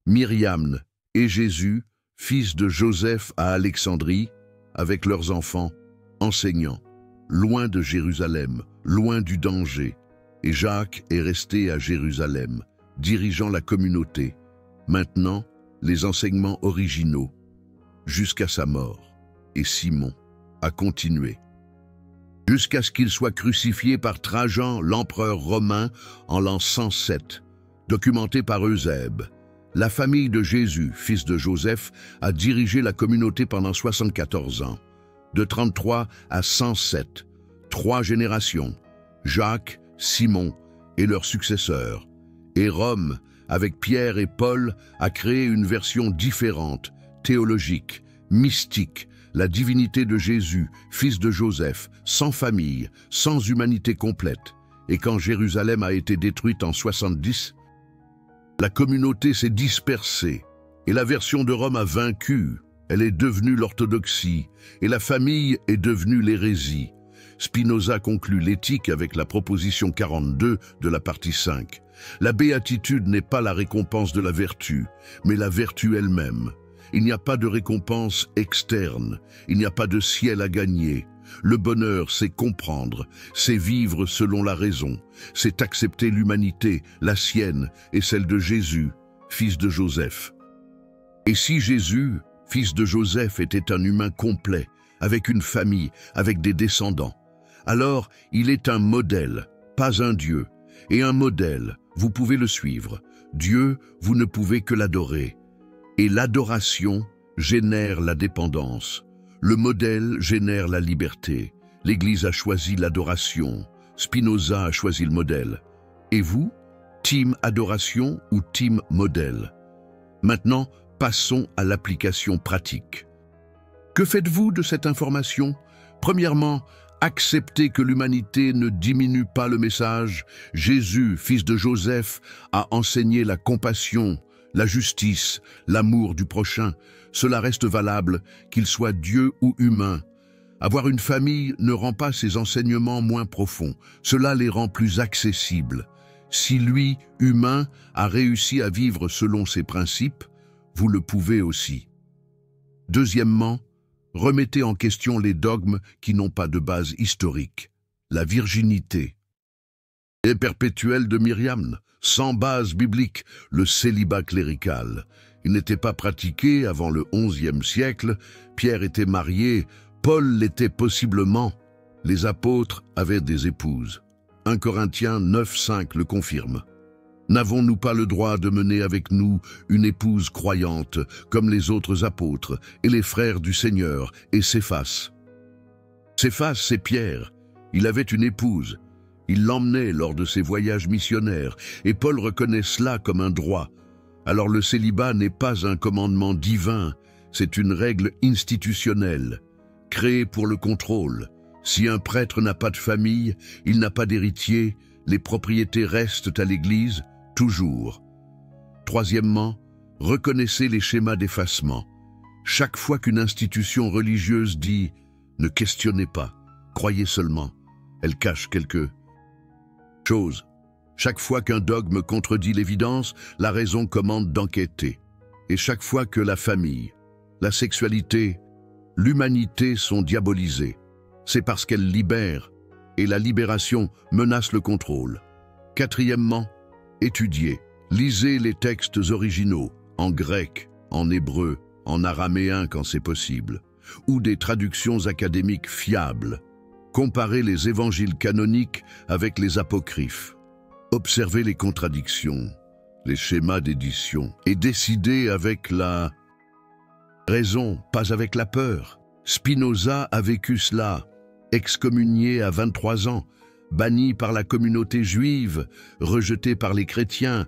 Myriam et Jésus, fils de Joseph à Alexandrie, avec leurs enfants, enseignants, loin de Jérusalem, loin du danger. Et Jacques est resté à Jérusalem, dirigeant la communauté. Maintenant, les enseignements originaux, jusqu'à sa mort. Et Simon a continué, jusqu'à ce qu'il soit crucifié par Trajan, l'empereur romain, en l'an 107, documenté par Eusèbe. La famille de Jésus, fils de Joseph, a dirigé la communauté pendant 74 ans, de 33 à 107, 3 générations, Jacques, Simon et leurs successeurs. Et Rome, avec Pierre et Paul, a créé une version différente, théologique, mystique, la divinité de Jésus, fils de Joseph, sans famille, sans humanité complète. Et quand Jérusalem a été détruite en 70, la communauté s'est dispersée et la version de Rome a vaincu. Elle est devenue l'orthodoxie et la famille est devenue l'hérésie. Spinoza conclut l'éthique avec la proposition 42 de la partie 5. La béatitude n'est pas la récompense de la vertu, mais la vertu elle-même. Il n'y a pas de récompense externe, il n'y a pas de ciel à gagner. Le bonheur, c'est comprendre, c'est vivre selon la raison, c'est accepter l'humanité, la sienne et celle de Jésus, fils de Joseph. Et si Jésus, fils de Joseph, était un humain complet, avec une famille, avec des descendants, alors il est un modèle, pas un Dieu, et un modèle, vous pouvez le suivre. Dieu, vous ne pouvez que l'adorer. Et l'adoration génère la dépendance. Le modèle génère la liberté. L'Église a choisi l'adoration. Spinoza a choisi le modèle. Et vous, team adoration ou team modèle? Maintenant, passons à l'application pratique. Que faites-vous de cette information? Premièrement, acceptez que l'humanité ne diminue pas le message. Jésus, fils de Joseph, a enseigné la compassion, la justice, l'amour du prochain. Cela reste valable, qu'il soit Dieu ou humain. Avoir une famille ne rend pas ces enseignements moins profonds. Cela les rend plus accessibles. Si lui, humain, a réussi à vivre selon ses principes, vous le pouvez aussi. Deuxièmement, remettez en question les dogmes qui n'ont pas de base historique. La virginité et perpétuelle de Myriam, sans base biblique, le célibat clérical. Il n'était pas pratiqué avant le XIe siècle. Pierre était marié, Paul l'était possiblement. Les apôtres avaient des épouses. 1 Corinthiens 9,5 le confirme. N'avons-nous pas le droit de mener avec nous une épouse croyante, comme les autres apôtres et les frères du Seigneur et Céphas? Céphas, c'est Pierre. Il avait une épouse. Il l'emmenait lors de ses voyages missionnaires, et Paul reconnaît cela comme un droit. Alors le célibat n'est pas un commandement divin, c'est une règle institutionnelle, créée pour le contrôle. Si un prêtre n'a pas de famille, il n'a pas d'héritier, les propriétés restent à l'Église, toujours. Troisièmement, reconnaissez les schémas d'effacement. Chaque fois qu'une institution religieuse dit « ne questionnez pas, croyez seulement », elle cache quelque chose. Chaque fois qu'un dogme contredit l'évidence, la raison commande d'enquêter. Et chaque fois que la famille, la sexualité, l'humanité sont diabolisées, c'est parce qu'elles libèrent, et la libération menace le contrôle. Quatrièmement, étudiez, lisez les textes originaux, en grec, en hébreu, en araméen quand c'est possible, ou des traductions académiques fiables. Comparez les évangiles canoniques avec les apocryphes. Observez les contradictions, les schémas d'édition, et décidez avec la raison, pas avec la peur. Spinoza a vécu cela, excommunié à 23 ans, banni par la communauté juive, rejeté par les chrétiens.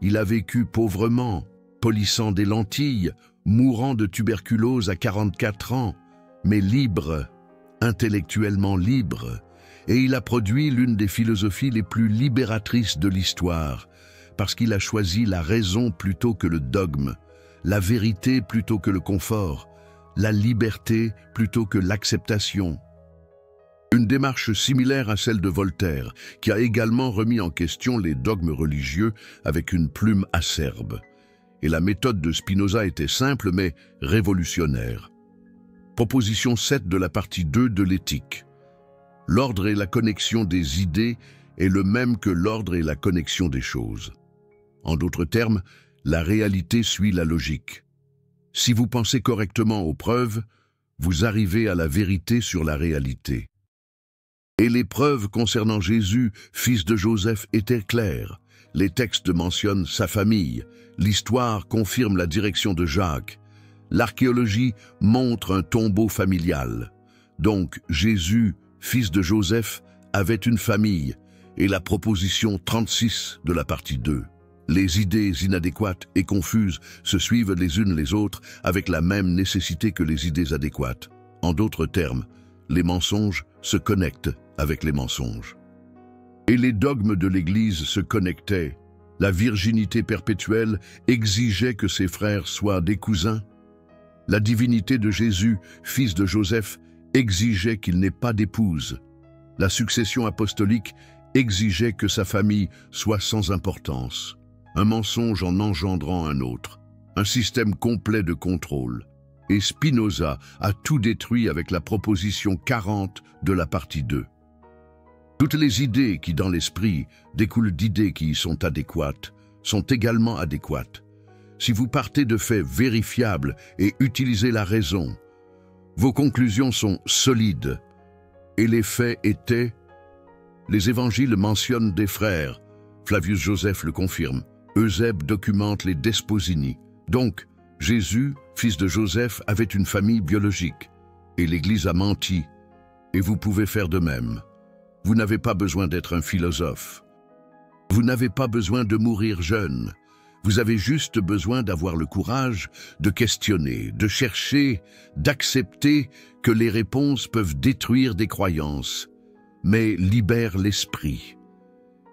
Il a vécu pauvrement, polissant des lentilles, mourant de tuberculose à 44 ans, mais libre, intellectuellement libre, et il a produit l'une des philosophies les plus libératrices de l'histoire, parce qu'il a choisi la raison plutôt que le dogme, la vérité plutôt que le confort, la liberté plutôt que l'acceptation. Une démarche similaire à celle de Voltaire, qui a également remis en question les dogmes religieux avec une plume acerbe. Et la méthode de Spinoza était simple mais révolutionnaire. Proposition 7 de la partie 2 de l'éthique. L'ordre et la connexion des idées est le même que l'ordre et la connexion des choses. En d'autres termes, la réalité suit la logique. Si vous pensez correctement aux preuves, vous arrivez à la vérité sur la réalité. Et les preuves concernant Jésus, fils de Joseph, étaient claires. Les textes mentionnent sa famille, l'histoire confirme la direction de Jacques, l'archéologie montre un tombeau familial. Donc Jésus, fils de Joseph, avait une famille, et la proposition 36 de la partie 2. Les idées inadéquates et confuses se suivent les unes les autres avec la même nécessité que les idées adéquates. En d'autres termes, les mensonges se connectent avec les mensonges. Et les dogmes de l'Église se connectaient. La virginité perpétuelle exigeait que ses frères soient des cousins. La divinité de Jésus, fils de Joseph, exigeait qu'il n'ait pas d'épouse. La succession apostolique exigeait que sa famille soit sans importance. Un mensonge en engendrant un autre. Un système complet de contrôle. Et Spinoza a tout détruit avec la proposition 40 de la partie 2. Toutes les idées qui, dans l'esprit, découlent d'idées qui y sont adéquates, sont également adéquates. Si vous partez de faits vérifiables et utilisez la raison, vos conclusions sont solides. Et les faits étaient, les évangiles mentionnent des frères, Flavius Joseph le confirme. Eusèbe documente les Desposini. Donc, Jésus, fils de Joseph, avait une famille biologique. Et l'Église a menti. Et vous pouvez faire de même. Vous n'avez pas besoin d'être un philosophe. Vous n'avez pas besoin de mourir jeune. Vous avez juste besoin d'avoir le courage de questionner, de chercher, d'accepter que les réponses peuvent détruire des croyances, mais libèrent l'esprit.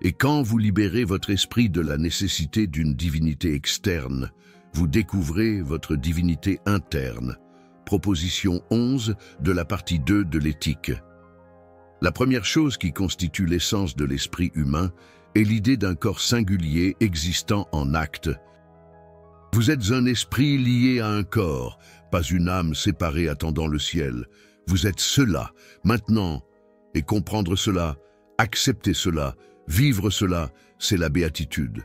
Et quand vous libérez votre esprit de la nécessité d'une divinité externe, vous découvrez votre divinité interne. Proposition 11 de la partie 2 de l'éthique. La première chose qui constitue l'essence de l'esprit humain est l'idée d'un corps singulier existant en acte. Vous êtes un esprit lié à un corps, pas une âme séparée attendant le ciel. Vous êtes cela, maintenant, et comprendre cela, accepter cela, vivre cela, c'est la béatitude.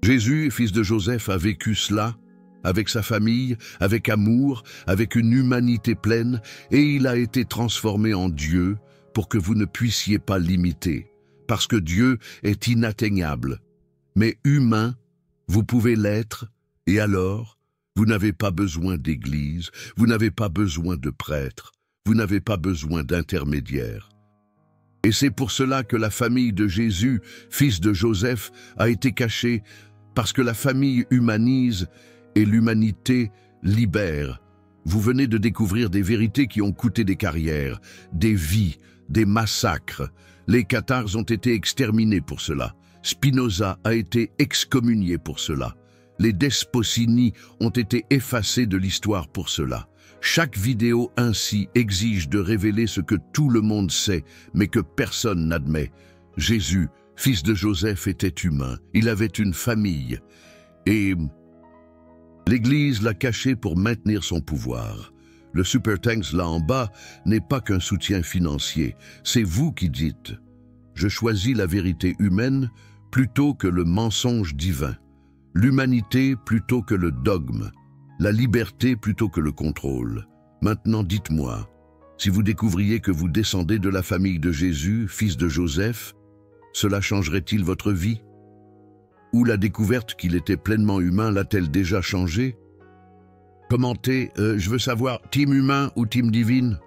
Jésus, fils de Joseph, a vécu cela, avec sa famille, avec amour, avec une humanité pleine, et il a été transformé en Dieu pour que vous ne puissiez pas l'imiter, parce que Dieu est inatteignable. Mais humain, vous pouvez l'être, et alors, vous n'avez pas besoin d'église, vous n'avez pas besoin de prêtre, vous n'avez pas besoin d'intermédiaire. Et c'est pour cela que la famille de Jésus, fils de Joseph, a été cachée, parce que la famille humanise et l'humanité libère. Vous venez de découvrir des vérités qui ont coûté des carrières, des vies, des massacres. Les Cathares ont été exterminés pour cela. Spinoza a été excommunié pour cela. Les Desposini ont été effacés de l'histoire pour cela. Chaque vidéo ainsi exige de révéler ce que tout le monde sait, mais que personne n'admet. Jésus, fils de Joseph, était humain. Il avait une famille. Et l'Église l'a caché pour maintenir son pouvoir. Le Super Thanks là en bas n'est pas qu'un soutien financier. C'est vous qui dites « Je choisis la vérité humaine plutôt que le mensonge divin, l'humanité plutôt que le dogme, la liberté plutôt que le contrôle. Maintenant dites-moi, si vous découvriez que vous descendez de la famille de Jésus, fils de Joseph, cela changerait-il votre vie? Ou la découverte qu'il était pleinement humain l'a-t-elle déjà changé? Commentez, je veux savoir, team humain ou team divine?